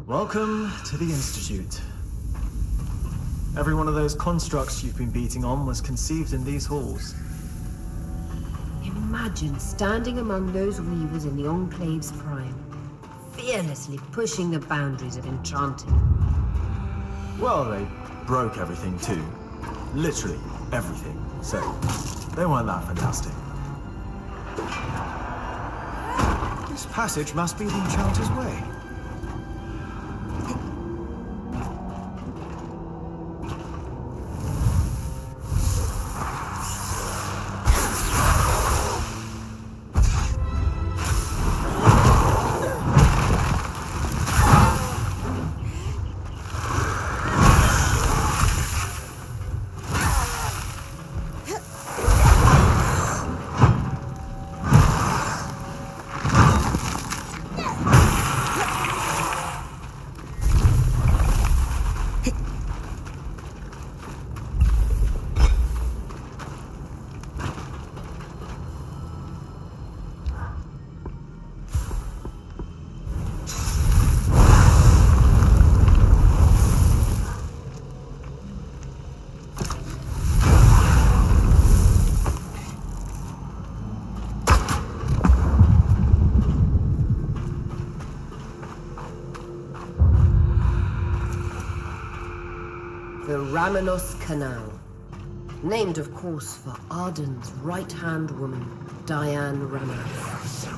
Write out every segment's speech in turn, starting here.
Welcome to the Institute. Every one of those constructs you've been beating on was conceived in these halls. Imagine standing among those weavers in the Enclave's prime, fearlessly pushing the boundaries of enchanting. Well, they broke everything too. Literally everything. So, they weren't that fantastic. This passage must be the Enchanter's Way. The Ramenos Canal. Named, of course, for Arden's right-hand woman, Diane Ramenos.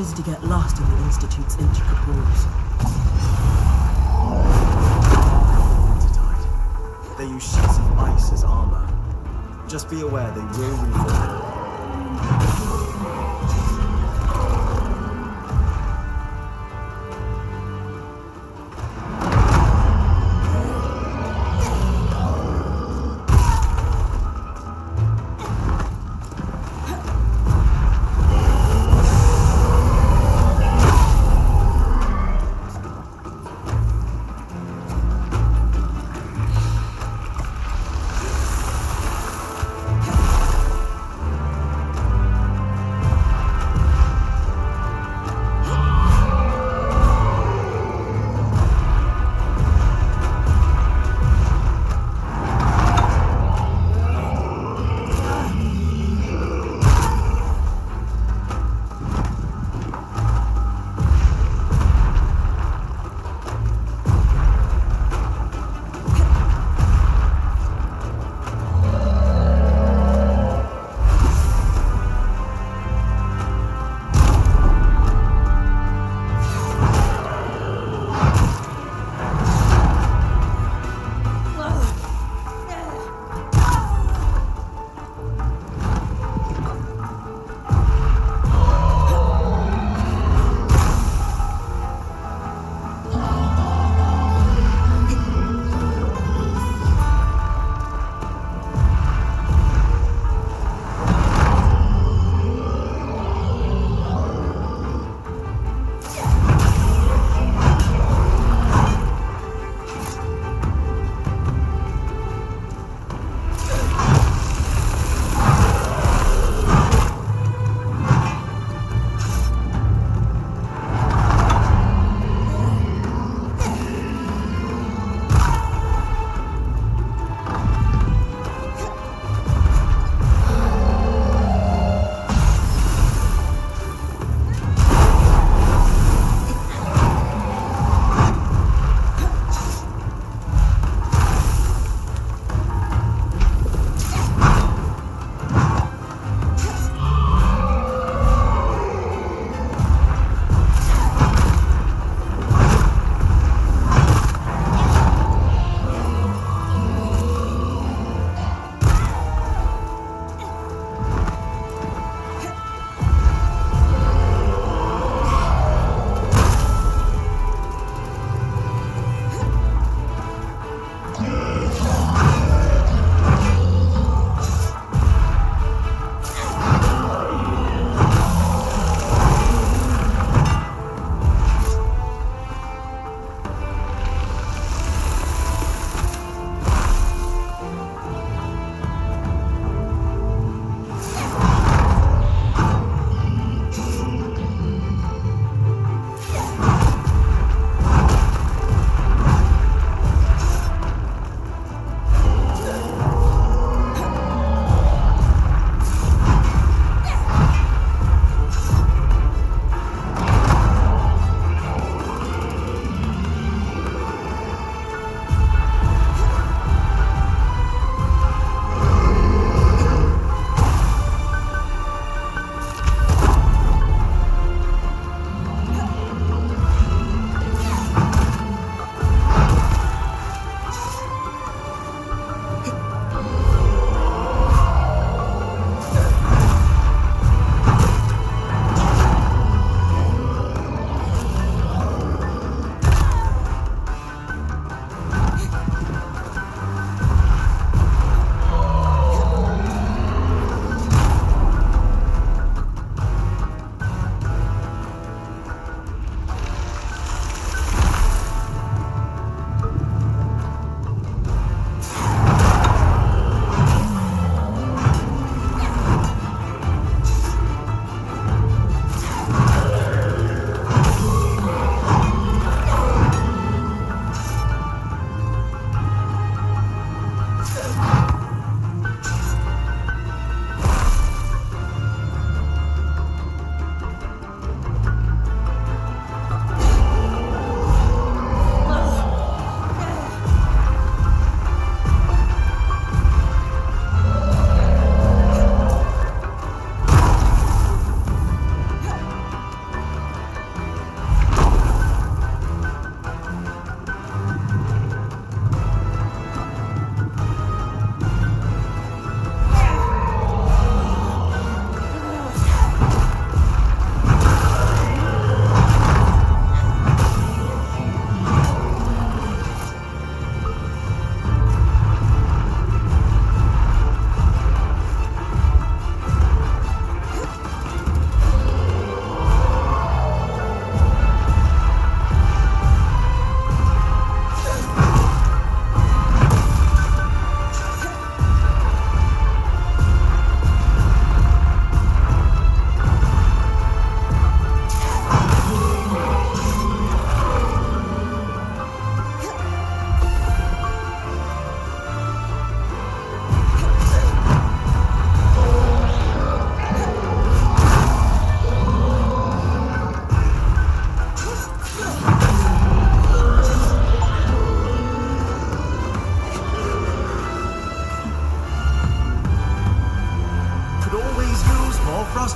easy to get lost in the Institute's intricate halls. Watertight. They use sheets of ice as armor. Just be aware they will reform.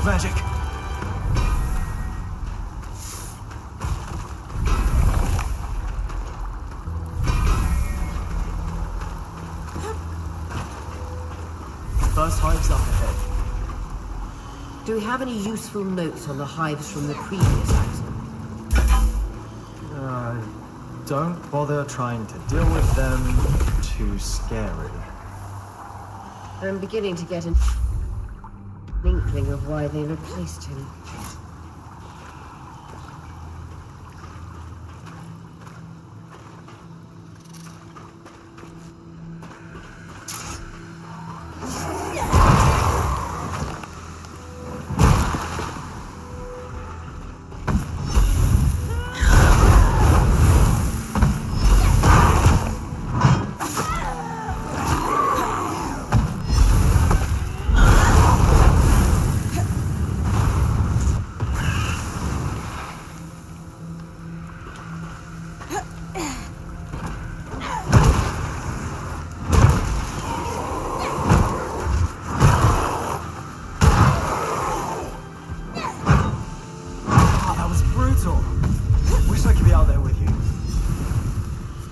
magic. First hive's up ahead. Do we have any useful notes on the hives from the previous accident? Don't bother trying to deal with them. Too scary. I'm beginning to get an inkling of why they replaced him.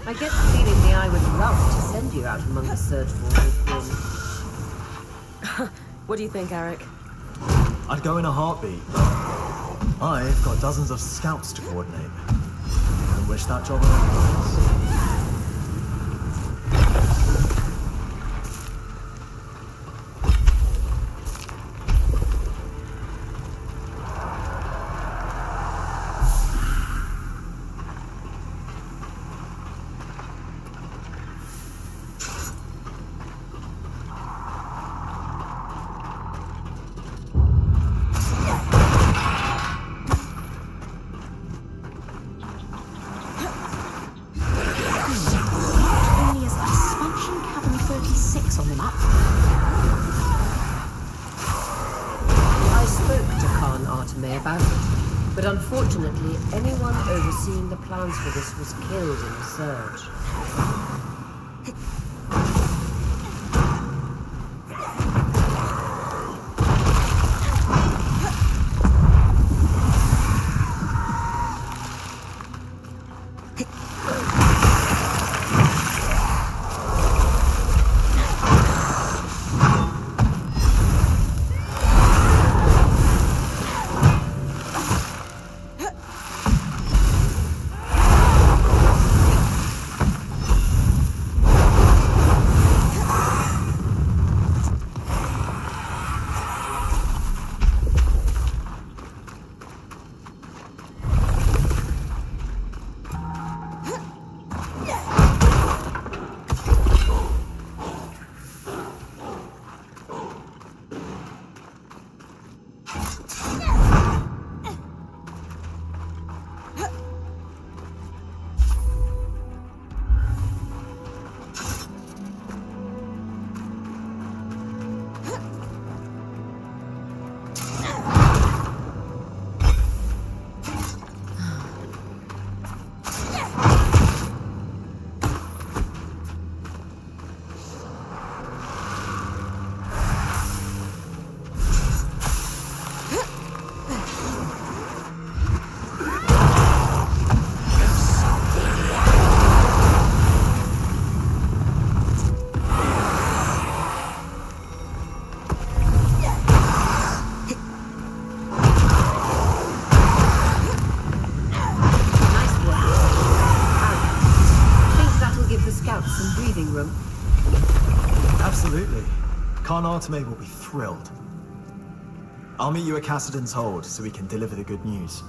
I get the feeling the Eye would love to send you out among the surge balls with him. What do you think, Eric? I'd go in a heartbeat, but I've got dozens of scouts to coordinate. I wish that job was. On the map. I spoke to Khan Arteme about it, but unfortunately, anyone overseeing the plans for this was killed in the surge. Absolutely. Khan Arteme will be thrilled. I'll meet you at Cassidon's Hold so we can deliver the good news.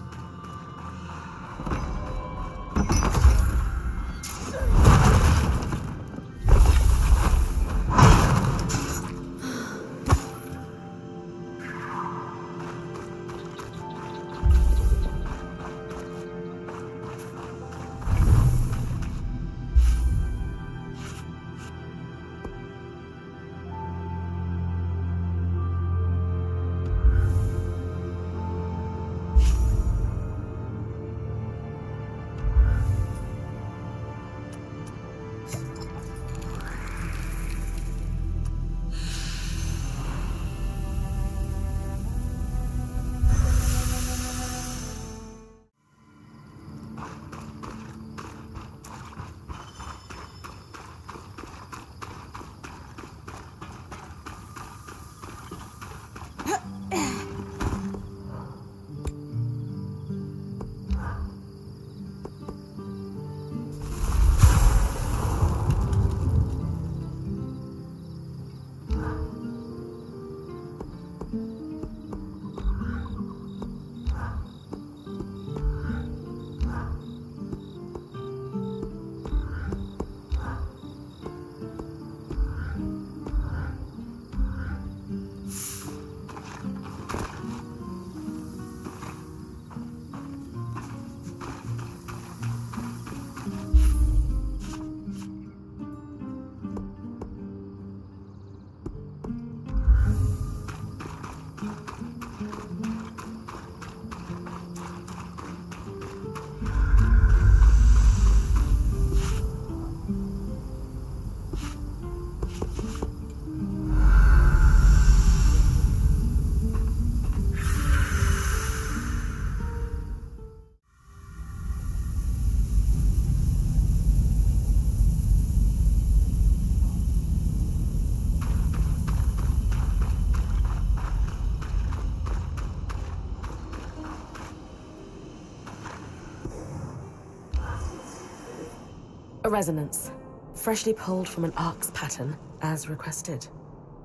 A resonance. Freshly pulled from an Ark's pattern, as requested.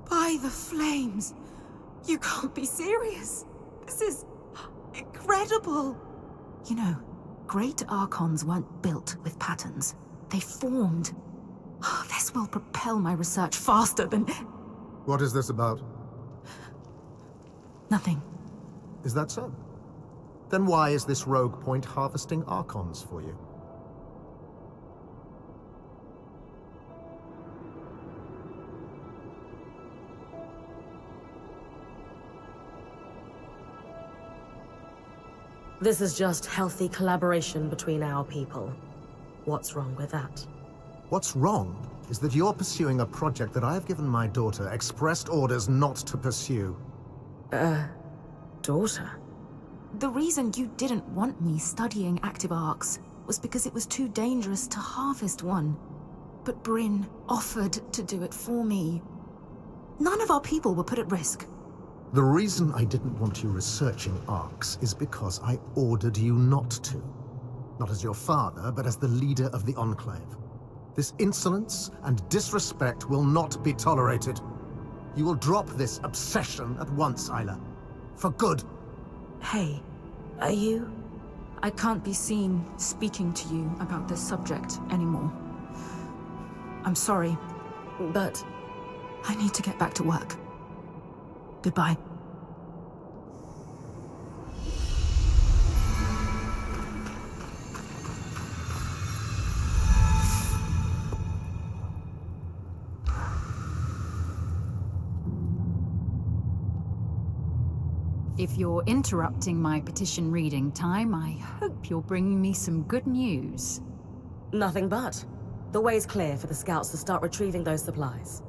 By the flames! You can't be serious! This is incredible! You know, great Archons weren't built with patterns. They formed. This will propel my research faster than... What is this about? Nothing. Is that so? Then why is this rogue point harvesting Archons for you? This is just healthy collaboration between our people. What's wrong with that? What's wrong is that you're pursuing a project that I have given my daughter expressed orders not to pursue. Daughter? The reason you didn't want me studying active arcs was because it was too dangerous to harvest one. But Bryn offered to do it for me. None of our people were put at risk. The reason I didn't want you researching arcs is because I ordered you not to. Not as your father, but as the leader of the Enclave. This insolence and disrespect will not be tolerated. You will drop this obsession at once, Isla. For good. Hey, are you... I can't be seen speaking to you about this subject anymore. I'm sorry. But... I need to get back to work. Goodbye. If you're interrupting my petition reading time, I hope you're bringing me some good news. Nothing but. The way's clear for the scouts to start retrieving those supplies.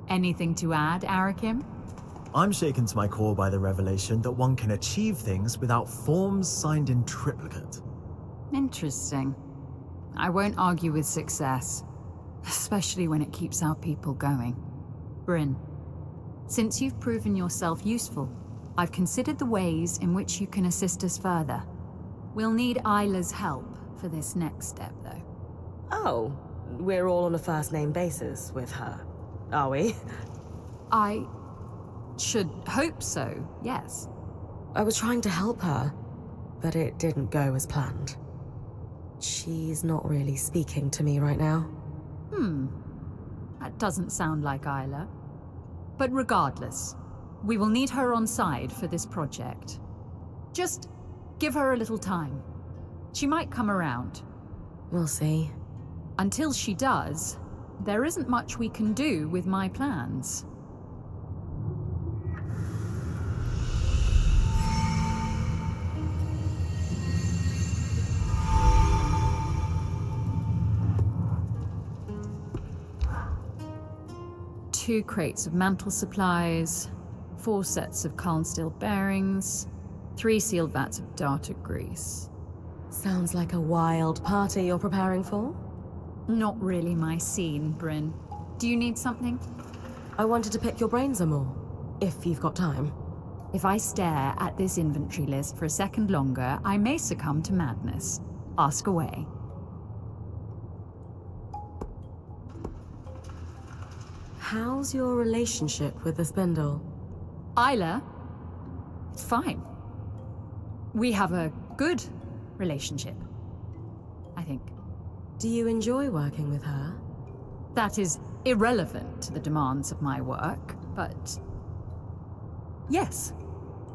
Anything to add, Arakim? I'm shaken to my core by the revelation that one can achieve things without forms signed in triplicate. Interesting. I won't argue with success, especially when it keeps our people going. Bryn, since you've proven yourself useful, I've considered the ways in which you can assist us further. We'll need Isla's help for this next step, though. Oh, we're all on a first-name basis with her, are we? I should hope so, yes. I was trying to help her, but it didn't go as planned. She's not really speaking to me right now. That doesn't sound like Isla. But regardless, we will need her on side for this project. Just give her a little time. She might come around. We'll see. Until she does, there isn't much we can do with my plans. Two crates of mantle supplies, 4 sets of Calm steel bearings, 3 sealed vats of data grease. Sounds like a wild party you're preparing for? Not really my scene, Bryn. Do you need something? I wanted to pick your brains some more, if you've got time. If I stare at this inventory list for a second longer, I may succumb to madness. Ask away. How's your relationship with the spindle? Isla? It's fine. We have a good relationship, I think. Do you enjoy working with her? That is irrelevant to the demands of my work, but yes.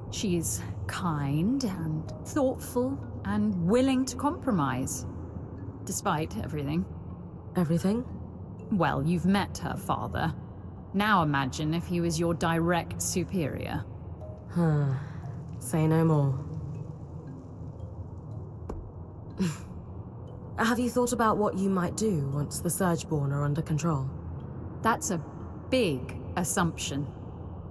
She is kind and thoughtful and willing to compromise, despite everything. Everything? Well, you've met her father. Now imagine if he was your direct superior. Say no more. Have you thought about what you might do once the Surgeborn are under control? That's a big assumption.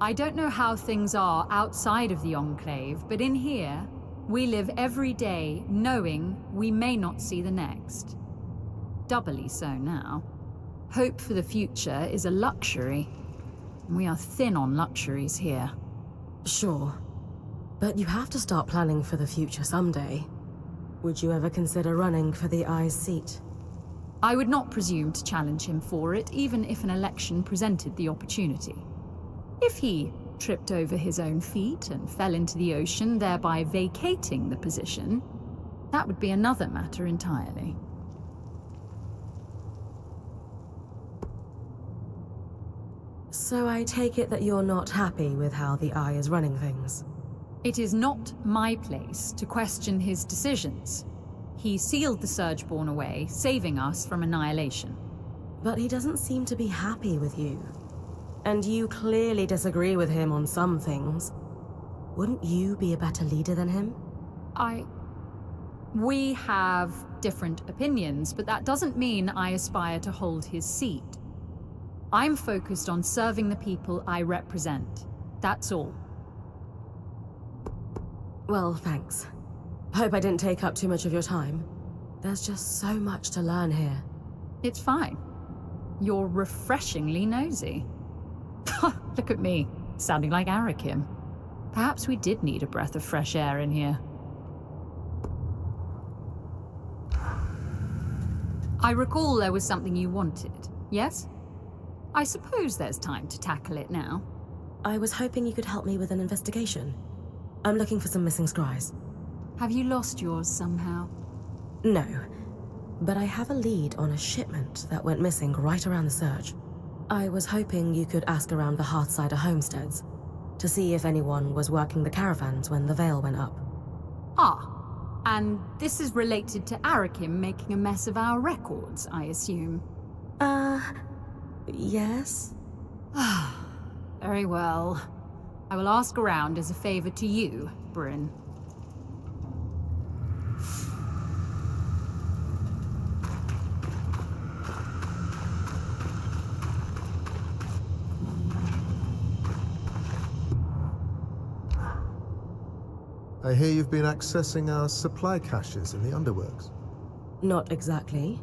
I don't know how things are outside of the Enclave, but in here, we live every day knowing we may not see the next. Doubly so now. Hope for the future is a luxury. We are thin on luxuries here. Sure. But you have to start planning for the future someday. Would you ever consider running for the Eye's seat? I would not presume to challenge him for it, even if an election presented the opportunity. If he tripped over his own feet and fell into the ocean, thereby vacating the position, that would be another matter entirely. So I take it that you're not happy with how the Eye is running things? It is not my place to question his decisions. He sealed the Surgeborn away, saving us from annihilation. But he doesn't seem to be happy with you. And you clearly disagree with him on some things. Wouldn't you be a better leader than him? We have different opinions, but that doesn't mean I aspire to hold his seat. I'm focused on serving the people I represent. That's all. Well, thanks. Hope I didn't take up too much of your time. There's just so much to learn here. It's fine. You're refreshingly nosy. Look at me, sounding like Arakim. Perhaps we did need a breath of fresh air in here. I recall there was something you wanted, yes? I suppose there's time to tackle it now. I was hoping you could help me with an investigation. I'm looking for some missing scries. Have you lost yours somehow? No, but I have a lead on a shipment that went missing right around the surge. I was hoping you could ask around the Hearthsider homesteads to see if anyone was working the caravans when the veil went up. Ah, and this is related to Arakim making a mess of our records, I assume. Yes? Very well. I will ask around as a favor to you, Bryn. I hear you've been accessing our supply caches in the underworks. Not exactly.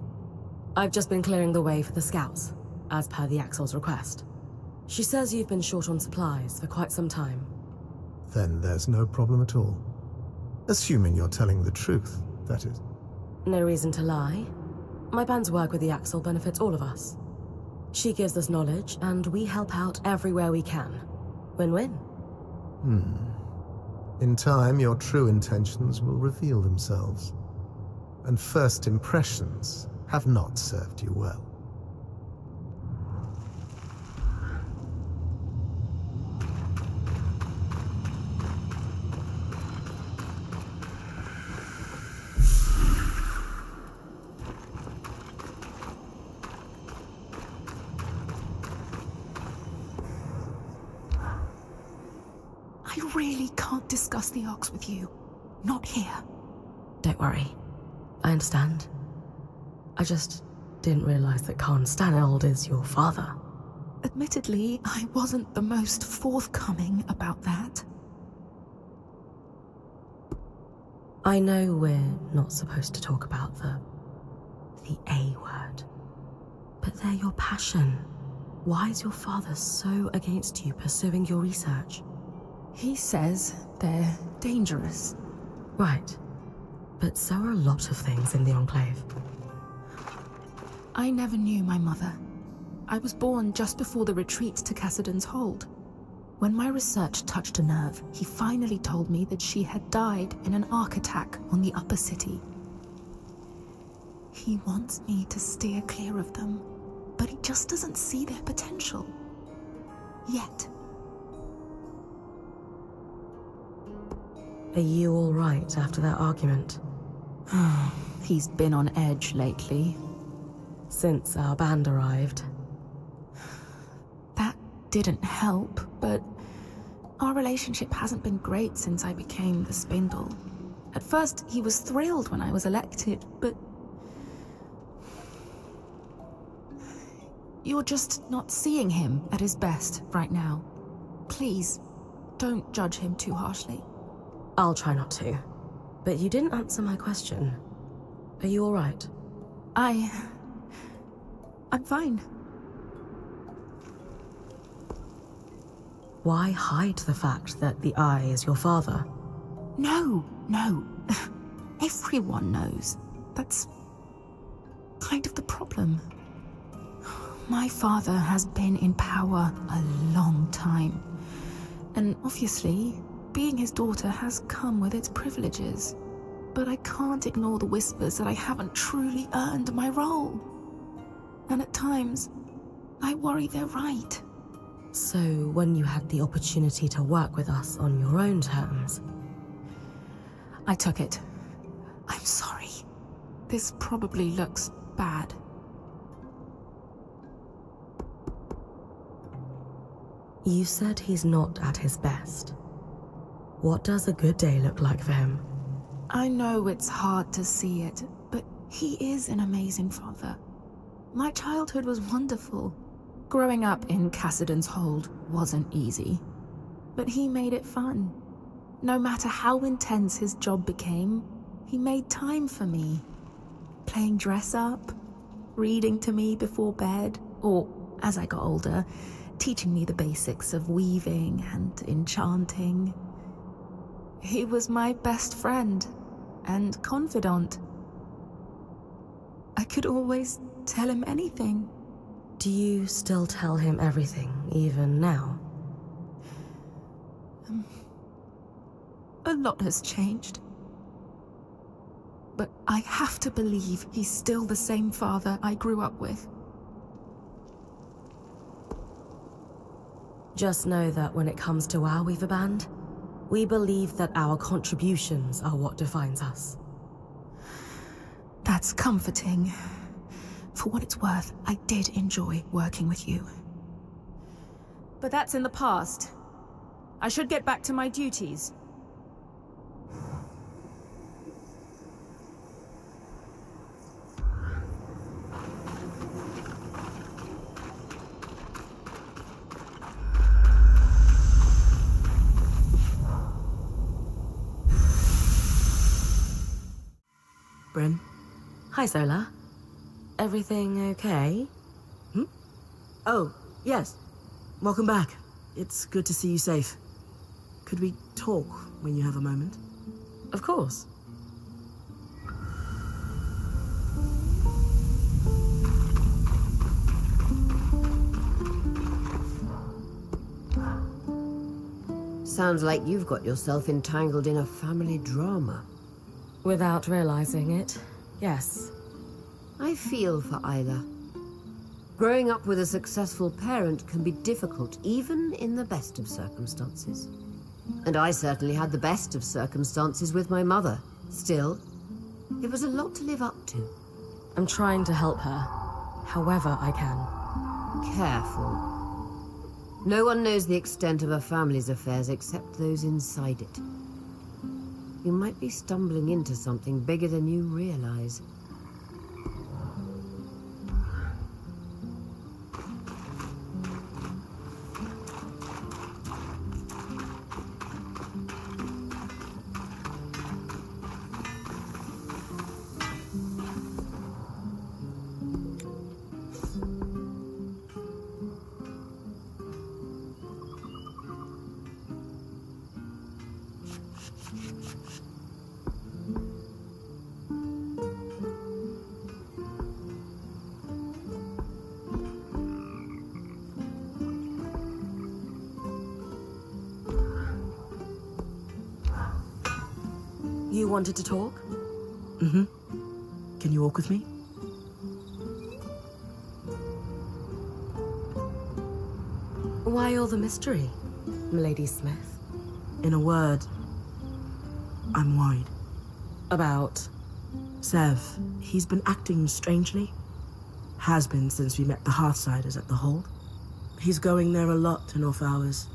I've just been clearing the way for the scouts, as per the Axel's request. She says you've been short on supplies for quite some time. Then there's no problem at all. Assuming you're telling the truth, that is. No reason to lie. My band's work with the Axel benefits all of us. She gives us knowledge, and we help out everywhere we can. Win-win. In time, your true intentions will reveal themselves. And first impressions have not served you well. I really can't discuss the Ox with you. Not here. Don't worry. I understand. I just didn't realize that Khan Stanold is your father. Admittedly, I wasn't the most forthcoming about that. I know we're not supposed to talk about the A word. But they're your passion. Why is your father so against you pursuing your research? He says they're dangerous. Right. But so are a lot of things in the Enclave. I never knew my mother. I was born just before the retreat to Cassidon's Hold. When my research touched a nerve, he finally told me that she had died in an arc attack on the upper city. He wants me to steer clear of them, but he just doesn't see their potential. Yet. Are you all right after that argument? He's been on edge lately. Since our band arrived. That didn't help, but our relationship hasn't been great since I became the Spindle. At first, he was thrilled when I was elected, but you're just not seeing him at his best right now. Please, don't judge him too harshly. I'll try not to. But you didn't answer my question. Are you all right? I'm fine. Why hide the fact that the Eye is your father? No. Everyone knows. That's kind of the problem. My father has been in power a long time. And obviously, being his daughter has come with its privileges. But I can't ignore the whispers that I haven't truly earned my role. And at times, I worry they're right. So, when you had the opportunity to work with us on your own terms, I took it. I'm sorry. This probably looks bad. you said he's not at his best. What does a good day look like for him? I know it's hard to see it, but he is an amazing father. My childhood was wonderful. Growing up in Cassidy's Hold wasn't easy, but he made it fun. No matter how intense his job became, he made time for me. Playing dress-up, reading to me before bed, or, as I got older, teaching me the basics of weaving and enchanting. He was my best friend and confidant. I could always tell him anything. Do you still tell him everything, even now? A lot has changed. But I have to believe he's still the same father I grew up with. Just know that when it comes to our Weaver Band, we believe that our contributions are what defines us. That's comforting. For what it's worth, I did enjoy working with you. But that's in the past. I should get back to my duties. Bryn? Hi, Zola. Everything okay? Oh, yes. Welcome back. It's good to see you safe. Could we talk when you have a moment? Of course. Sounds like you've got yourself entangled in a family drama. Without realizing it, yes. I feel for Isla. Growing up with a successful parent can be difficult, even in the best of circumstances. And I certainly had the best of circumstances with my mother. Still, it was a lot to live up to. I'm trying to help her, however I can. Careful. No one knows the extent of a family's affairs except those inside it. You might be stumbling into something bigger than you realize. You wanted to talk? Mm-hmm. Can you walk with me? Why all the mystery, Milady Smith? In a word, I'm worried. About? Sev, he's been acting strangely. Has been since we met the Hearthsiders at the Hold. He's going there a lot in off hours,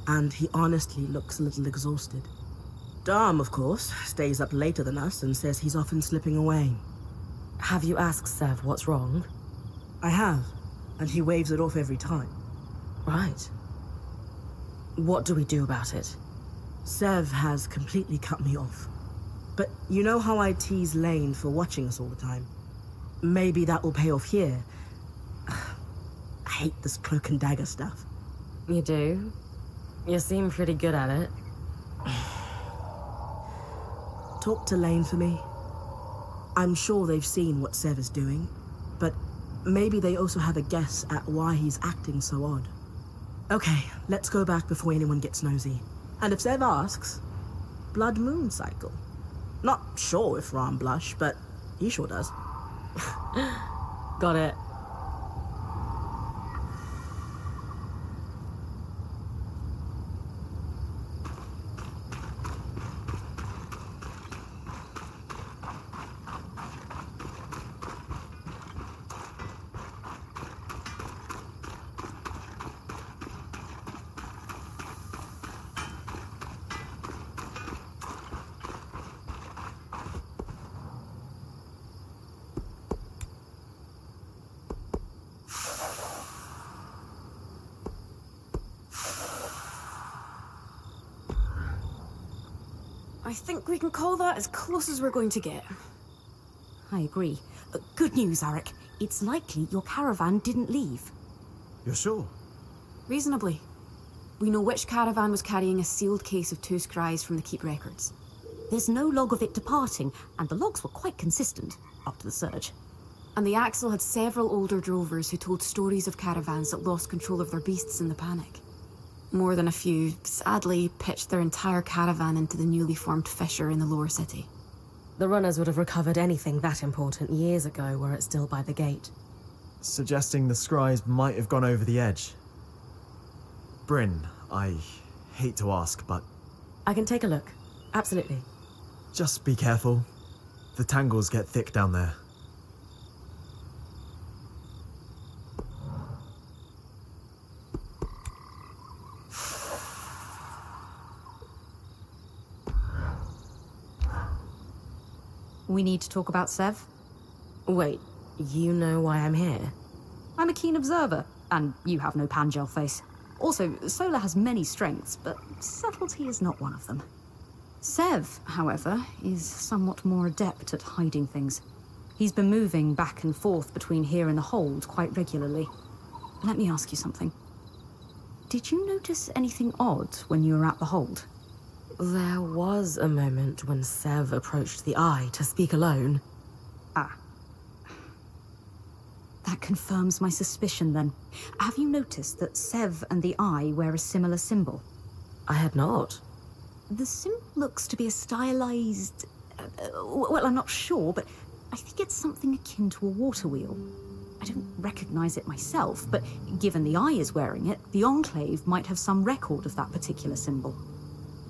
and he honestly looks a little exhausted. Dom, of course, stays up later than us and says he's often slipping away. Have you asked Sev what's wrong? I have, and he waves it off every time. Right. What do we do about it? Sev has completely cut me off. But you know how I tease Lane for watching us all the time? Maybe that will pay off here. I hate this cloak and dagger stuff. You do? You seem pretty good at it. Talk to Lane for me. I'm sure they've seen what Sev is doing. but maybe they also have a guess at why he's acting so odd. Okay, let's go back before anyone gets nosy. And if Zev asks, blood moon cycle. Not sure if Ram blush, but he sure does. Got it. I think we can call that as close as we're going to get. I agree. Good news, Arik. It's likely your caravan didn't leave. You're sure? Reasonably. We know which caravan was carrying a sealed case of two scries from the Keep records. There's no log of it departing, and the logs were quite consistent, up to the surge. And the Axel had several older drovers who told stories of caravans that lost control of their beasts in the panic. More than a few, sadly, pitched their entire caravan into the newly formed fissure in the lower city. The runners would have recovered anything that important years ago were it still by the gate. Suggesting the scries might have gone over the edge. Bryn, I hate to ask, but I can take a look. Absolutely. just be careful. The tangles get thick down there. We need to talk about Sev. Wait, you know why I'm here? I'm a keen observer, and you have no Pangel face. Also, Solar has many strengths, but subtlety is not one of them. Sev, however, is somewhat more adept at hiding things. He's been moving back and forth between here and the hold quite regularly. Let me ask you something. Did you notice anything odd when you were at the hold? There was a moment when Sev approached the Eye to speak alone. Ah. That confirms my suspicion, then. Have you noticed that Sev and the Eye wear a similar symbol? I had not. The symbol looks to be a stylized... well, I'm not sure, but I think it's something akin to a water wheel. I don't recognize it myself, but given the Eye is wearing it, the Enclave might have some record of that particular symbol.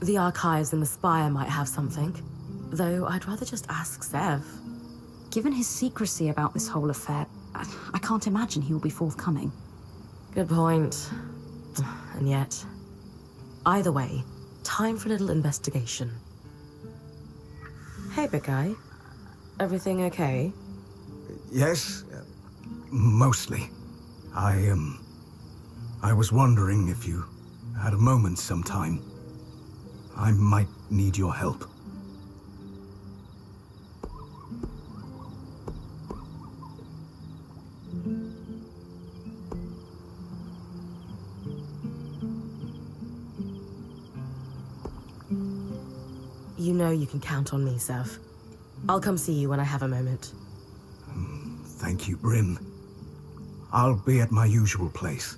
The archives in the spire might have something, though I'd rather just ask Sev. Given his secrecy about this whole affair, I can't imagine he will be forthcoming. Good point. And yet, either way, time for a little investigation. Hey, big guy. Everything okay? Yes, mostly. I was wondering if you had a moment sometime. I might need your help. You know you can count on me, Sev. I'll come see you when I have a moment. Thank you, Bryn. I'll be at my usual place.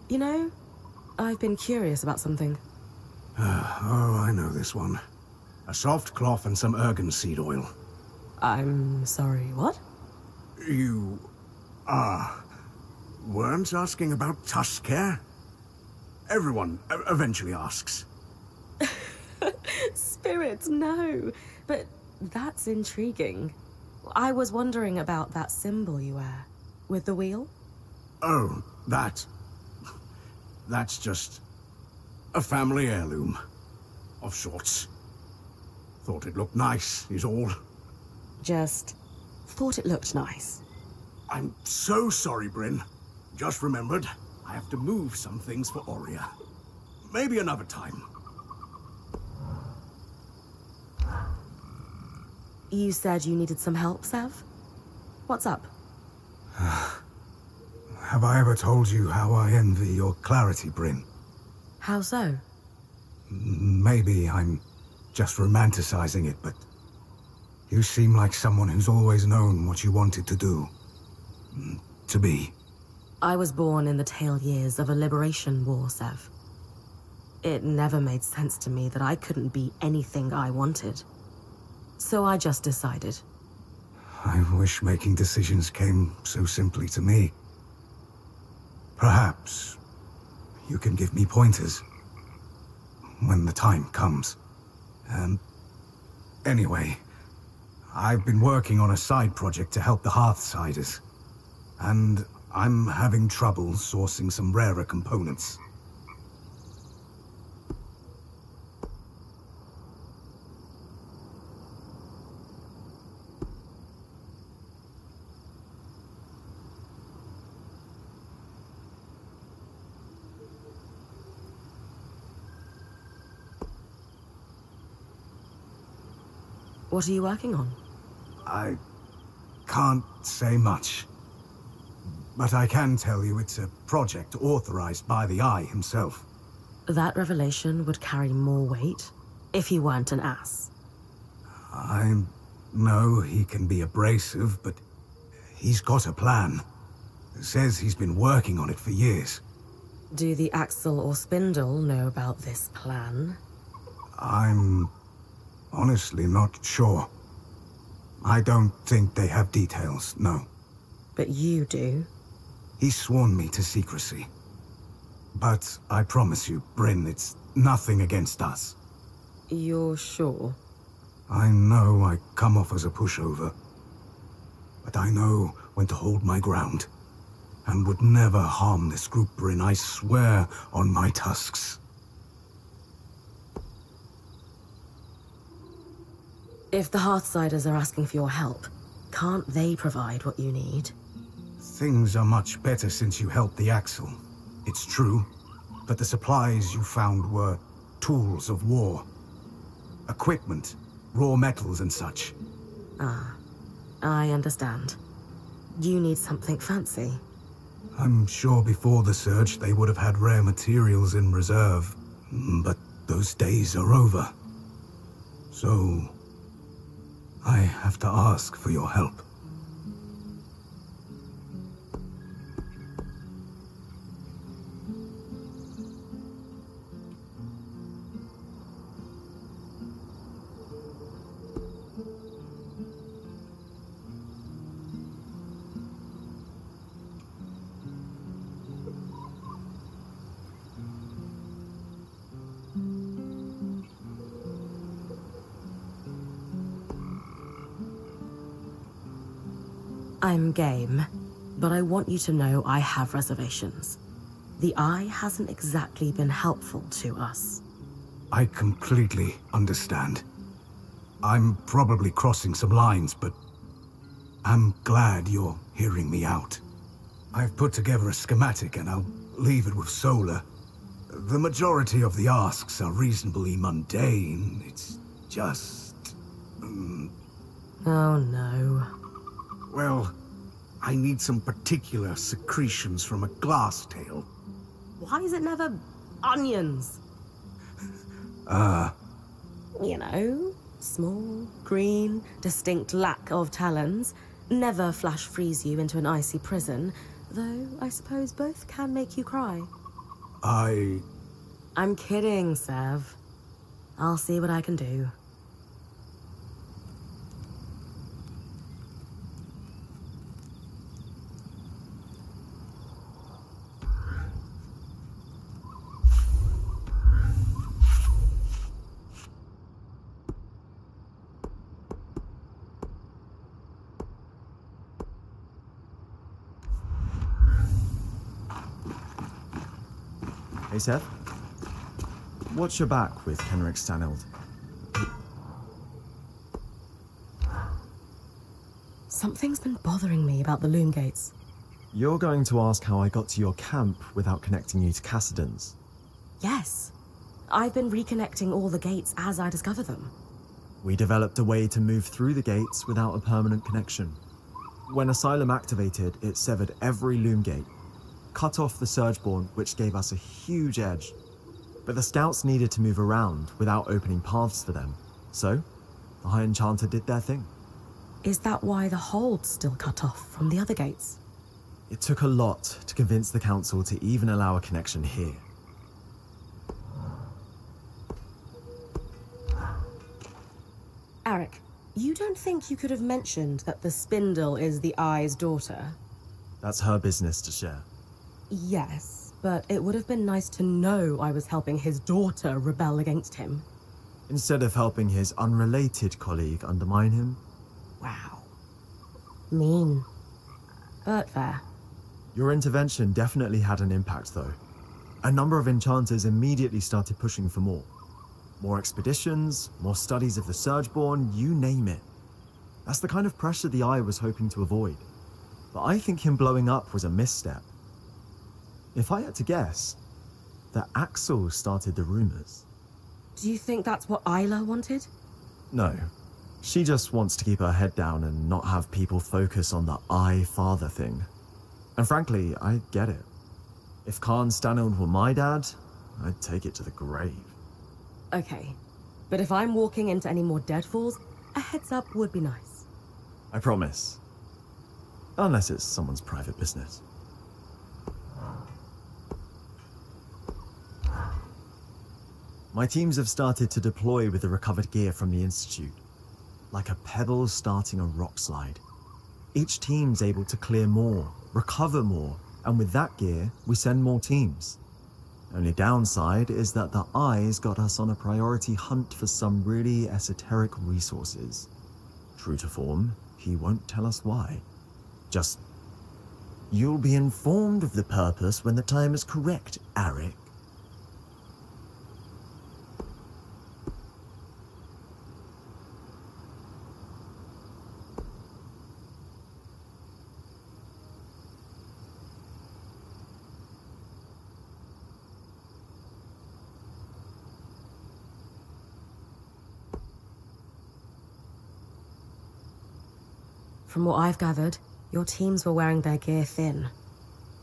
You know, I've been curious about something. Oh, I know this one. A soft cloth and some ergon seed oil. I'm sorry, what? You... weren't asking about tusk care? Everyone eventually asks. Spirits, no. But that's intriguing. I was wondering about that symbol you wear. With the wheel? Oh, that's just a family heirloom of sorts. Thought it looked nice, is all. Just thought it looked nice. I'm so sorry, Bryn. Just remembered, I have to move some things for Aurea. Maybe another time. You said you needed some help, Sev? What's up? Have I ever told you how I envy your clarity, Bryn? How so? Maybe I'm just romanticizing it, but you seem like someone who's always known what you wanted to do. To be. I was born in the tail years of a liberation war, Sev. It never made sense to me that I couldn't be anything I wanted. So I just decided. I wish making decisions came so simply to me. Perhaps you can give me pointers when the time comes. Anyway, I've been working on a side project to help the Hearthsiders, and I'm having trouble sourcing some rarer components. What are you working on? I can't say much, but I can tell you it's a project authorized by the Eye himself. That revelation would carry more weight if he weren't an ass. I know he can be abrasive, but he's got a plan. Says he's been working on it for years. Do the Axel or Spindle know about this plan? I'm honestly not sure. I don't think they have details, no. But you do? He's sworn me to secrecy. But I promise you, Bryn, it's nothing against us. You're sure? I know I come off as a pushover, but I know when to hold my ground, and would never harm this group, Bryn, I swear on my tusks. If the Hearthsiders are asking for your help, can't they provide what you need? Things are much better since you helped the Axel. It's true, but the supplies you found were tools of war. Equipment, raw metals and such. Ah, I understand. You need something fancy. I'm sure before the Surge they would have had rare materials in reserve, but those days are over. So I have to ask for your help. I'm game, but I want you to know I have reservations. The Eye hasn't exactly been helpful to us. I completely understand. I'm probably crossing some lines, but I'm glad you're hearing me out. I've put together a schematic and I'll leave it with Solar. The majority of the asks are reasonably mundane. It's just... Oh no. Well, I need some particular secretions from a glass tail. Why is it never onions? You know, small, green, distinct lack of talons. Never flash freeze you into an icy prison, though I suppose both can make you cry. I'm kidding, Sev. I'll see what I can do. Hey, Seth. What's your back with Kenrick Stanild? Something's been bothering me about the loom gates. You're going to ask how I got to your camp without connecting you to Cassidon's? Yes. I've been reconnecting all the gates as I discover them. We developed a way to move through the gates without a permanent connection. When Asylum activated, it severed every loom gate, cut off the Surgeborn, which gave us a huge edge. But the scouts needed to move around without opening paths for them, so the High Enchanter did their thing. Is that why the hold's still cut off from the other gates? It took a lot to convince the Council to even allow a connection here. Arik, you don't think you could have mentioned that the Spindle is the Eye's daughter? That's her business to share. Yes, but it would have been nice to know I was helping his daughter rebel against him. Instead of helping his unrelated colleague undermine him. Wow. Mean. But fair. Your intervention definitely had an impact, though. A number of enchanters immediately started pushing for more. More expeditions, more studies of the Surgeborn, you name it. That's the kind of pressure the Eye was hoping to avoid. But I think him blowing up was a misstep. If I had to guess, that Axel started the rumors. Do you think that's what Isla wanted? No. She just wants to keep her head down and not have people focus on the Eye-father thing. And frankly, I get it. If Khan Stanild were my dad, I'd take it to the grave. Okay, but if I'm walking into any more deadfalls, a heads up would be nice. I promise. Unless it's someone's private business. My teams have started to deploy with the recovered gear from the Institute, like a pebble starting a rock slide. Each team's able to clear more, recover more, and with that gear, we send more teams. Only downside is that the Eye's got us on a priority hunt for some really esoteric resources. True to form, he won't tell us why. Just, you'll be informed of the purpose when the time is correct, Arik. From what I've gathered, your teams were wearing their gear thin.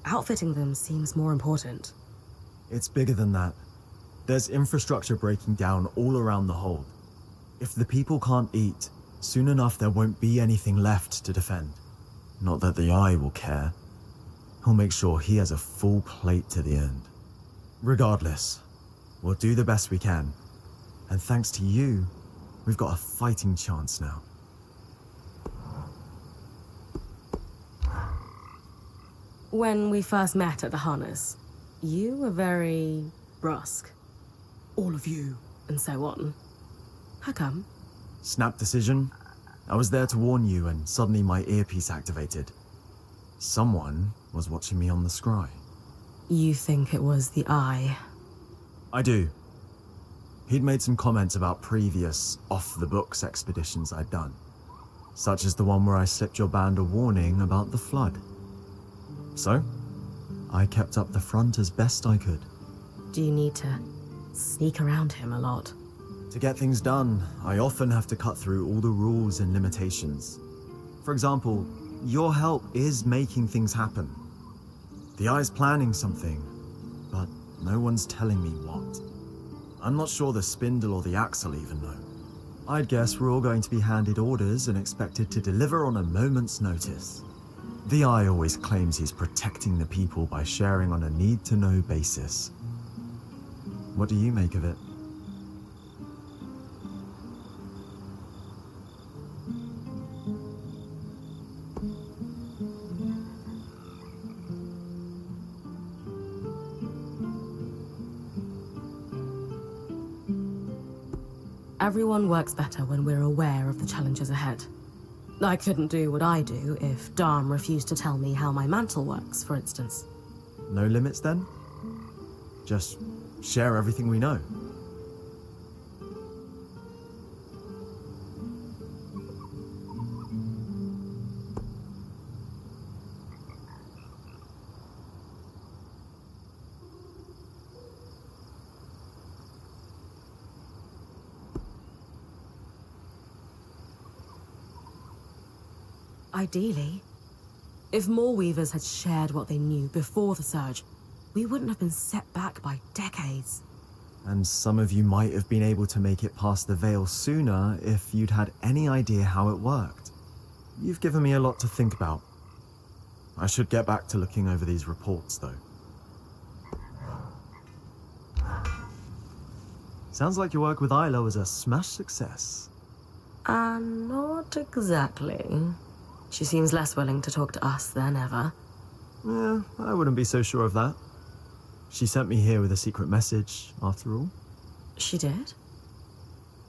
Outfitting them seems more important. It's bigger than that. There's infrastructure breaking down all around the hold. If the people can't eat, soon enough there won't be anything left to defend. Not that the Eye will care. He'll make sure he has a full plate to the end. Regardless, we'll do the best we can. And thanks to you, we've got a fighting chance now. When we first met at the harness, you were very brusque. All of you, and so on. How come? Snap decision. I was there to warn you and suddenly my earpiece activated. Someone was watching me on the scry. You think it was the Eye? I do. He'd made some comments about previous off-the-books expeditions I'd done. Such as the one where I slipped your band a warning about the flood. So, I kept up the front as best I could. Do you need to sneak around him a lot? To get things done, I often have to cut through all the rules and limitations. For example, your help is making things happen. The Eye's planning something, but no one's telling me what. I'm not sure the Spindle or the Axle even know. I'd guess we're all going to be handed orders and expected to deliver on a moment's notice. The Eye always claims he's protecting the people by sharing on a need-to-know basis. What do you make of it? Everyone works better when we're aware of the challenges ahead. I couldn't do what I do if Darm refused to tell me how my mantle works, for instance. No limits then? Just share everything we know. Ideally. If more weavers had shared what they knew before the surge, we wouldn't have been set back by decades. And some of you might have been able to make it past the veil sooner if you'd had any idea how it worked. You've given me a lot to think about. I should get back to looking over these reports, though. Sounds like your work with Isla was a smash success. Not exactly. She seems less willing to talk to us than ever. Yeah, I wouldn't be so sure of that. She sent me here with a secret message, after all. She did?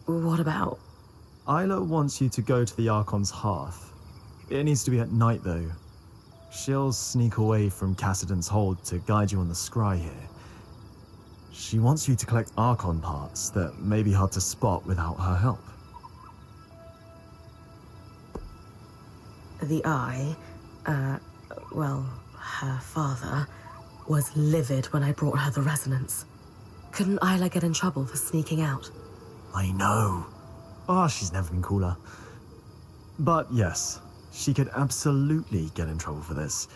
What about? Isla wants you to go to the Archon's hearth. It needs to be at night, though. She'll sneak away from Cassidon's hold to guide you on the scry here. She wants you to collect Archon parts that may be hard to spot without her help. The Eye, well, her father, was livid when I brought her the resonance. Couldn't Isla get in trouble for sneaking out? I know. She's never been cooler. But yes, she could absolutely get in trouble for this.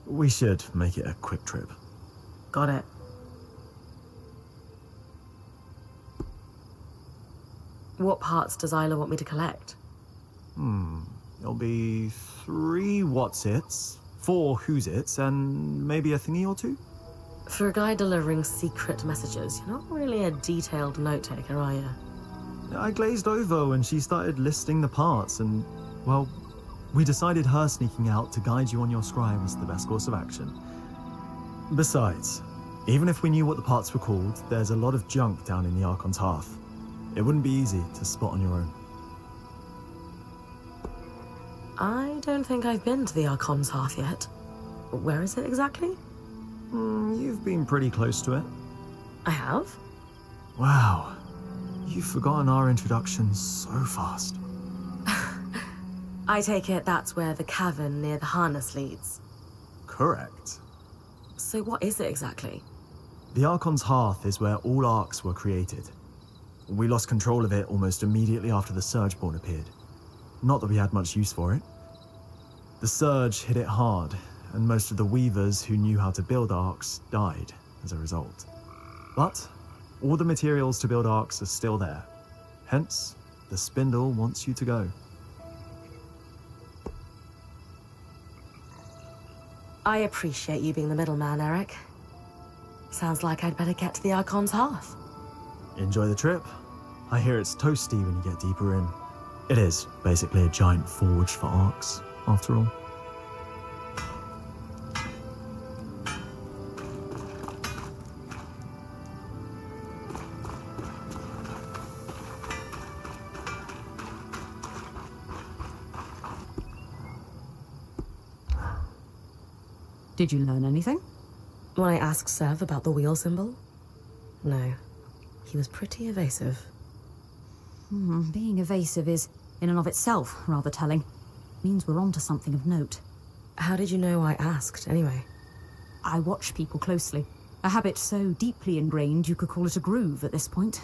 We should make it a quick trip. Got it. What parts does Isla want me to collect? There'll be 3 what's-its, 4 who's-its, and maybe a thingy or 2? For a guy delivering secret messages, you're not really a detailed note-taker, are you? I glazed over when she started listing the parts, and, well, we decided her sneaking out to guide you on your scry was the best course of action. Besides, even if we knew what the parts were called, there's a lot of junk down in the Archon's hearth. It wouldn't be easy to spot on your own. I don't think I've been to the Archon's hearth yet. Where is it exactly? You've been pretty close to it. I have? Wow. You've forgotten our introduction so fast. I take it that's where the cavern near the harness leads. Correct. So what is it exactly? The Archon's hearth is where all arcs were created. We lost control of it almost immediately after the Surgeborn appeared. Not that we had much use for it. The Surge hit it hard, and most of the weavers who knew how to build arcs died as a result. But all the materials to build arcs are still there. Hence, the Spindle wants you to go. I appreciate you being the middleman, Eric. Sounds like I'd better get to the Archon's hearth. Enjoy the trip. I hear it's toasty when you get deeper in. It is basically a giant forge for arcs, after all. Did you learn anything? When I asked Sev about the wheel symbol? No. He was pretty evasive. Being evasive is, in and of itself, rather telling. Means we're onto something of note. How did you know I asked, anyway? I watch people closely. A habit so deeply ingrained you could call it a groove at this point.